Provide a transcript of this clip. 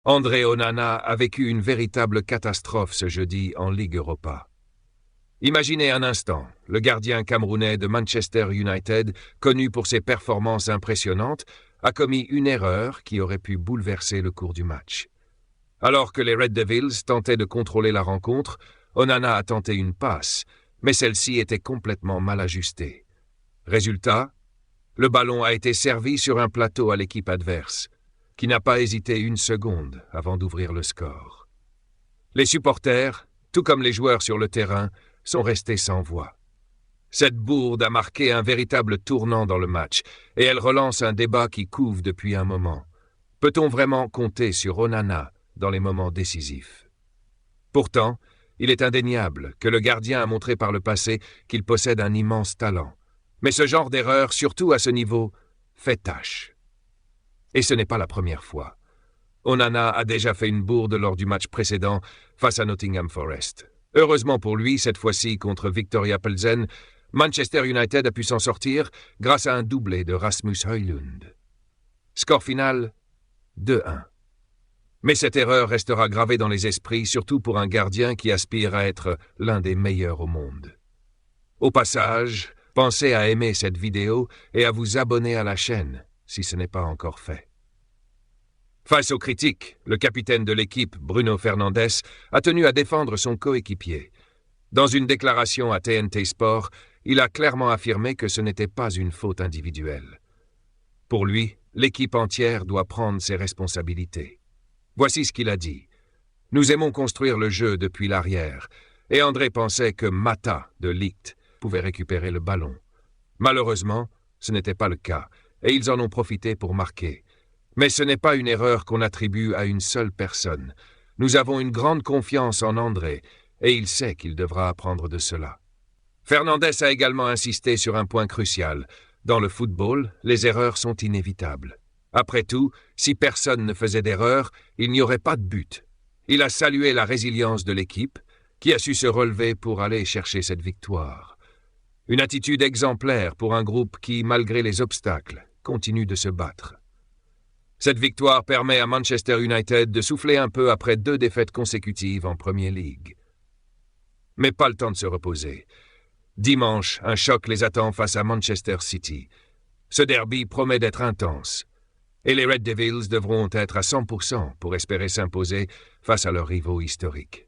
André Onana a vécu une véritable catastrophe ce jeudi en Ligue Europa. Imaginez un instant, le gardien camerounais de Manchester United, connu pour ses performances impressionnantes, a commis une erreur qui aurait pu bouleverser le cours du match. Alors que les Red Devils tentaient de contrôler la rencontre, Onana a tenté une passe, mais celle-ci était complètement mal ajustée. Résultat, le ballon a été servi sur un plateau à l'équipe adverse, qui n'a pas hésité une seconde avant d'ouvrir le score. Les supporters, tout comme les joueurs sur le terrain, sont restés sans voix. Cette bourde a marqué un véritable tournant dans le match, et elle relance un débat qui couve depuis un moment. Peut-on vraiment compter sur Onana dans les moments décisifs? Pourtant, il est indéniable que le gardien a montré par le passé qu'il possède un immense talent. Mais ce genre d'erreur, surtout à ce niveau, fait tâche. Et ce n'est pas la première fois. Onana a déjà fait une bourde lors du match précédent face à Nottingham Forest. Heureusement pour lui, cette fois-ci contre Viktoria Plzen, Manchester United a pu s'en sortir grâce à un doublé de Rasmus Højlund. Score final 2-1. Mais cette erreur restera gravée dans les esprits, surtout pour un gardien qui aspire à être l'un des meilleurs au monde. Au passage, pensez à aimer cette vidéo et à vous abonner à la chaîne, si ce n'est pas encore fait. Face aux critiques, le capitaine de l'équipe, Bruno Fernandes, a tenu à défendre son coéquipier. Dans une déclaration à TNT Sport, il a clairement affirmé que ce n'était pas une faute individuelle. Pour lui, l'équipe entière doit prendre ses responsabilités. Voici ce qu'il a dit. « Nous aimons construire le jeu depuis l'arrière, et André pensait que Mata, de Ligt, pouvait récupérer le ballon. Malheureusement, ce n'était pas le cas, et ils en ont profité pour marquer. Mais ce n'est pas une erreur qu'on attribue à une seule personne. Nous avons une grande confiance en André, et il sait qu'il devra apprendre de cela. » Fernandes a également insisté sur un point crucial. Dans le football, les erreurs sont inévitables. Après tout, si personne ne faisait d'erreur, il n'y aurait pas de but. Il a salué la résilience de l'équipe, qui a su se relever pour aller chercher cette victoire. Une attitude exemplaire pour un groupe qui, malgré les obstacles, continue de se battre. Cette victoire permet à Manchester United de souffler un peu après 2 défaites consécutives en Premier League. Mais pas le temps de se reposer. Dimanche, un choc les attend face à Manchester City. Ce derby promet d'être intense. Et les Red Devils devront être à 100% pour espérer s'imposer face à leurs rivaux historiques.